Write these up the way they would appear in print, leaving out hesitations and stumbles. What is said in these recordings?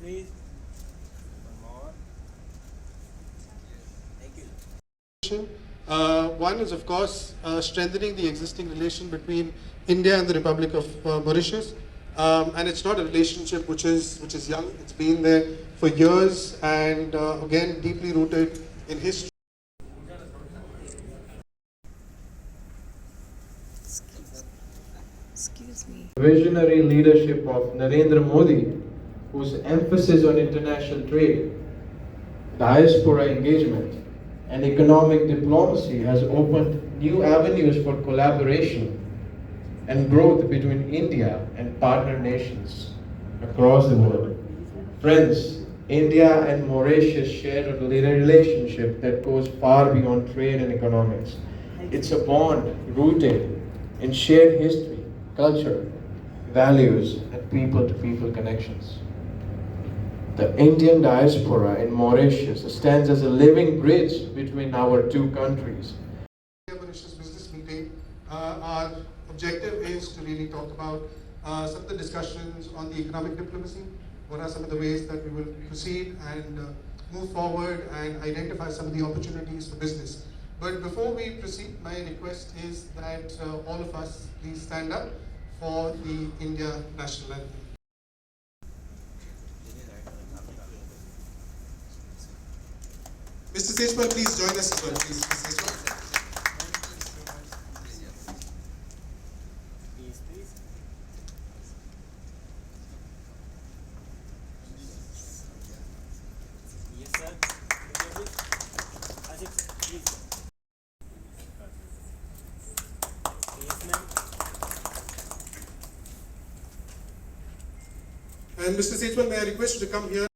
please. One more. Thank you. One is, of course, strengthening the existing relation between India and the Republic of Mauritius. And it's not a relationship which is young. It's been there for years and again deeply rooted in history. Excuse me. Visionary leadership of Narendra Modi, whose emphasis on international trade, diaspora engagement, and economic diplomacy has opened new avenues for collaboration and growth between India and partner nations across the world. Friends, India and Mauritius share a relationship that goes far beyond trade and economics. It's a bond rooted in shared history, culture, values, and people-to-people connections. The Indian diaspora in Mauritius stands as a living bridge between our two countries. Mauritius business meeting, our objective is to really talk about some of the discussions on the economic diplomacy. What are some of the ways that we will proceed and move forward and identify some of the opportunities for business. But before we proceed, my request is that all of us please stand up for the India national anthem. Mr. Sejwal, please join us as well, please. Mr. Sejwal. Please, please. Yes, sir. Asif, please. Yes, ma'am. And Mr. Sejwal, may I request you to come here?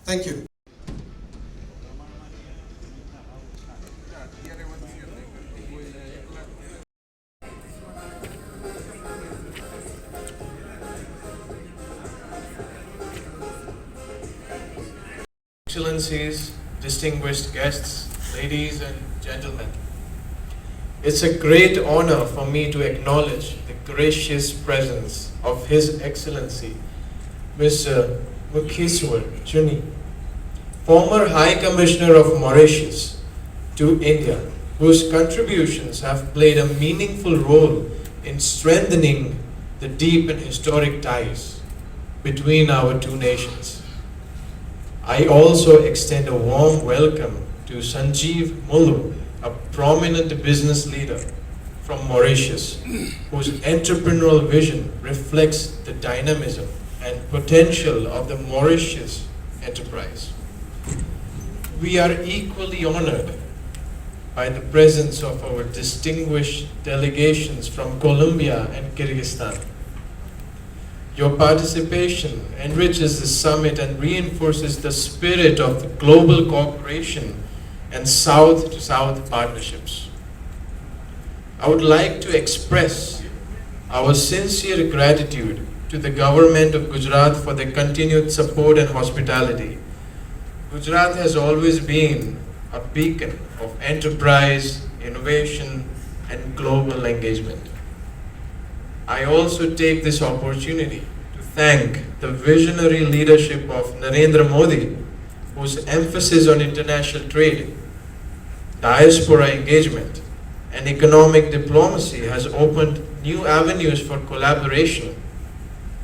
Thank you. Excellencies, distinguished guests, ladies and gentlemen. It's a great honor for me to acknowledge the gracious presence of His Excellency, Mr. Mukheswar Chuni, former High Commissioner of Mauritius to India, whose contributions have played a meaningful role in strengthening the deep and historic ties between our two nations. I also extend a warm welcome to Sanjeev Mullu, a prominent business leader from Mauritius, whose entrepreneurial vision reflects the dynamism and potential of the Mauritius enterprise. We are equally honored by the presence of our distinguished delegations from Colombia and Kyrgyzstan. Your participation enriches the summit and reinforces the spirit of global cooperation and South-to-South partnerships. I would like to express our sincere gratitude to the government of Gujarat for their continued support and hospitality. Gujarat has always been a beacon of enterprise, innovation, and global engagement. I also take this opportunity to thank the visionary leadership of Narendra Modi, whose emphasis on international trade, diaspora engagement, and economic diplomacy has opened new avenues for collaboration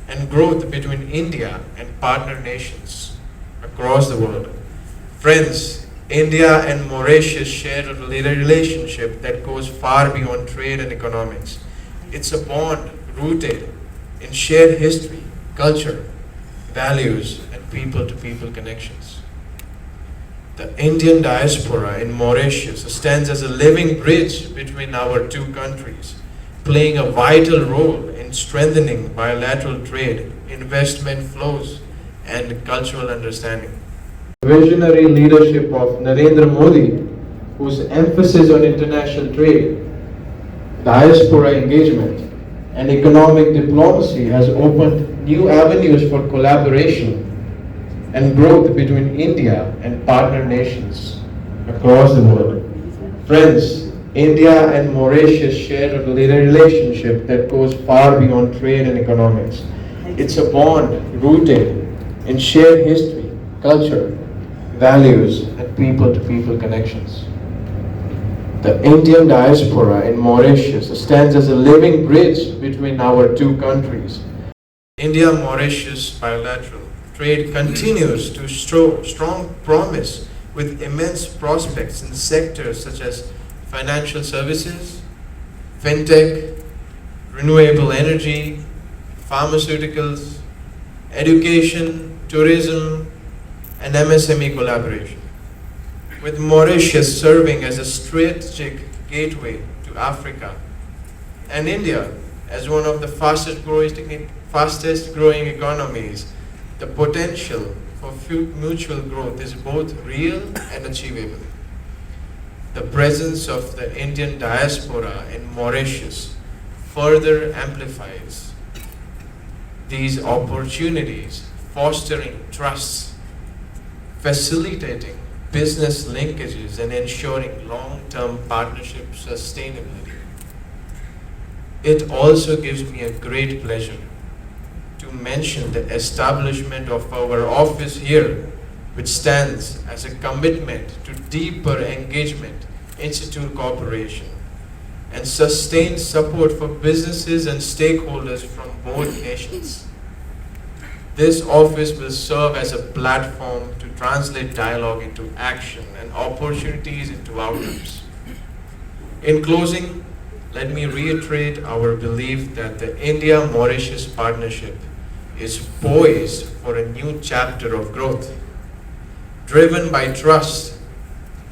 and growth between India and partner nations across the world. Friends, India and Mauritius share a relationship that goes far beyond trade and economics. It's a bond rooted in shared history, culture, values, and people-to-people connections. The Indian diaspora in Mauritius stands as a living bridge between our two countries, playing a vital role in strengthening bilateral trade, investment flows, and cultural understanding. Visionary leadership of Narendra Modi, whose emphasis on international trade, diaspora engagement, and economic diplomacy has opened new avenues for collaboration and growth between India and partner nations across the world. Friends, India and Mauritius share a relationship that goes far beyond trade and economics. It's a bond rooted in shared history, culture, values, and people-to-people connections. The Indian diaspora in Mauritius stands as a living bridge between our two countries. India-Mauritius bilateral trade continues to show strong promise with immense prospects in sectors such as financial services, fintech, renewable energy, pharmaceuticals, education, tourism, and MSME collaboration, with Mauritius serving as a strategic gateway to Africa and India as one of the fastest growing economies. The potential for mutual growth is both real and achievable. The presence of the Indian diaspora in Mauritius further amplifies these opportunities, fostering trusts, facilitating business linkages, and ensuring long-term partnership sustainability. It also gives me a great pleasure to mention the establishment of our office here, which stands as a commitment to deeper engagement, institute cooperation, and sustained support for businesses and stakeholders from both nations. This office will serve as a platform to translate dialogue into action and opportunities into outcomes. In closing, let me reiterate our belief that the India-Mauritius partnership is poised for a new chapter of growth, driven by trust,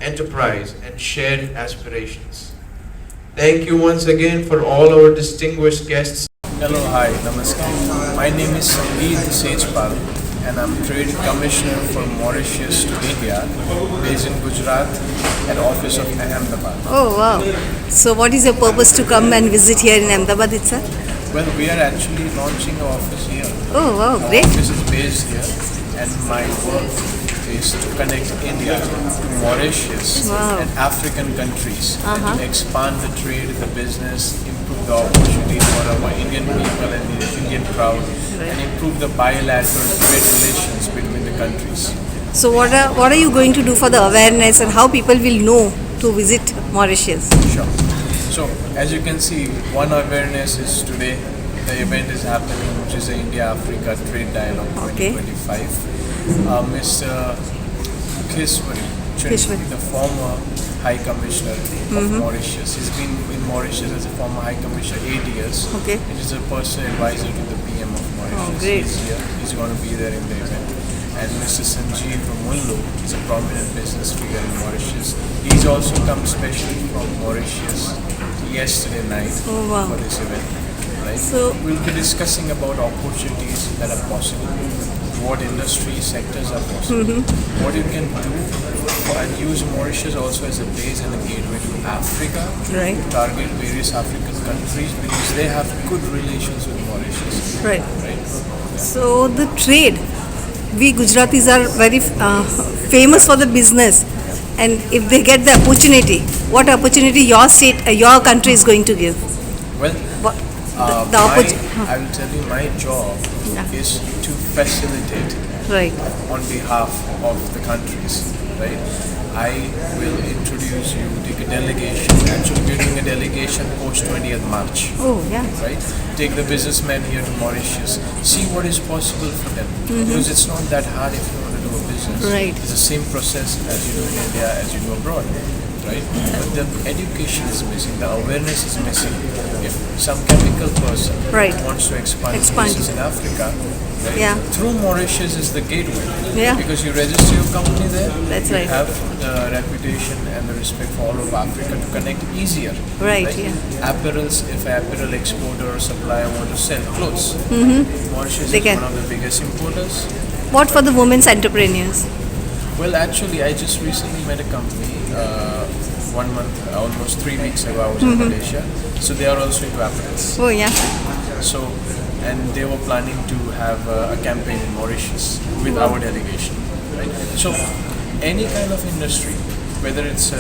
enterprise, and shared aspirations. Thank you once again for all our distinguished guests. Hello, hi, namaskar. My name is Sangeet Sejpal and I'm Trade Commissioner for Mauritius to India, based in Gujarat at Office of Ahmedabad. Oh wow. So what is your purpose to come and visit here in Ahmedabad itself? Well, we are actually launching our office here. Oh wow, Our great. office is based here and my work is to connect India to Mauritius Wow. and African countries and Uh-huh. to expand the trade, the business, improve the opportunities for our Indian people and the Indian crowd, and improve the bilateral trade relations between the countries. So what are you going to do for the awareness and how people will know to visit Mauritius? Sure. So, as you can see, one awareness is today The event is happening, which is the India-Africa Trade Dialogue Okay. 2025. Mr. Kishwari, Kishwari. the former High Commissioner of Mauritius. He's been in Mauritius as a former High Commissioner 8 years. Okay. He is a personal advisor to the PM of Mauritius. Oh, great. He's here. He's going to be there in the event. And Mr. Sanjeev Mullo is a prominent business figure in Mauritius. He's also come specially from Mauritius yesterday night Oh, wow. for this event. Right? So- we'll be discussing about opportunities that are possible, what industry sectors are possible, what you can do and use Mauritius also as a base and a gateway to Africa, Right. to target various African countries because they have good relations with Mauritius. Right. Right? So the trade, we Gujaratis are very famous for the business, and if they get the opportunity, what opportunity your state, your country is going to give? Well, What, the I opportunity? will tell you my job Yeah. is to facilitate Right. on behalf of the countries, right? I will introduce you, take a delegation. Actually, we're doing a delegation post 20th March, Oh yeah. right? Take the businessmen here to Mauritius, see what is possible for them. Because it's not that hard if you want to do a business. Right. It's the same process as you do in India, as you do abroad, right? But the education is missing, the awareness is missing. If some chemical person Right. wants to expand Expand. business in Africa, right? Yeah. Through Mauritius is the gateway. Yeah. Because you register your company there, That's you right. have the reputation and the respect for all of Africa to connect easier. Right, yeah. Apparels, if an apparel exporter or supplier want to sell clothes, Mauritius They is can. one of the biggest importers. What for the women's entrepreneurs? Well, actually, I just recently met a company, 1 month, almost 3 weeks ago, I was in Malaysia. So they are also into apparels. Oh yeah. So, and they were planning to have a campaign in Mauritius with our delegation, right? So, any kind of industry, whether it's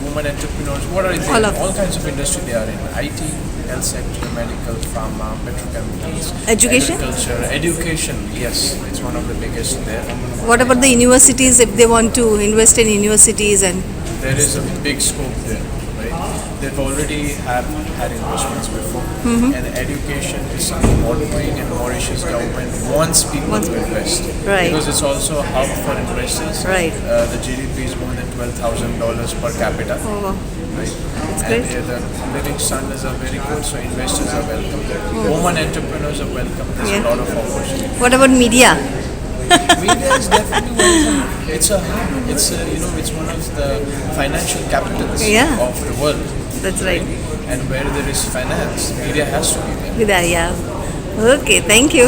women entrepreneurs, what are they? All of- All kinds of industry they are in: IT, health sector, medical, pharma, petrochemicals, Education? agriculture, education. Yes, it's one of the biggest there. What about the universities if they want to invest in universities and There is a big scope there, right? They've already had investments before, and education is something ongoing, and Mauritius government wants people to invest, Right. because it's also a hub for investors. Right. The GDP is more than $12,000 per capita. oh, wow. Right. That's And great. the living standards are very good, so investors are welcome. Women entrepreneurs are welcome. There's Yeah. a lot of opportunity. What about media? Media is definitely welcome. It's a hub. It's it's one of the financial capitals Yeah. of the world. That's right. And where there is finance, media has to be there. Yeah. Okay, thank you.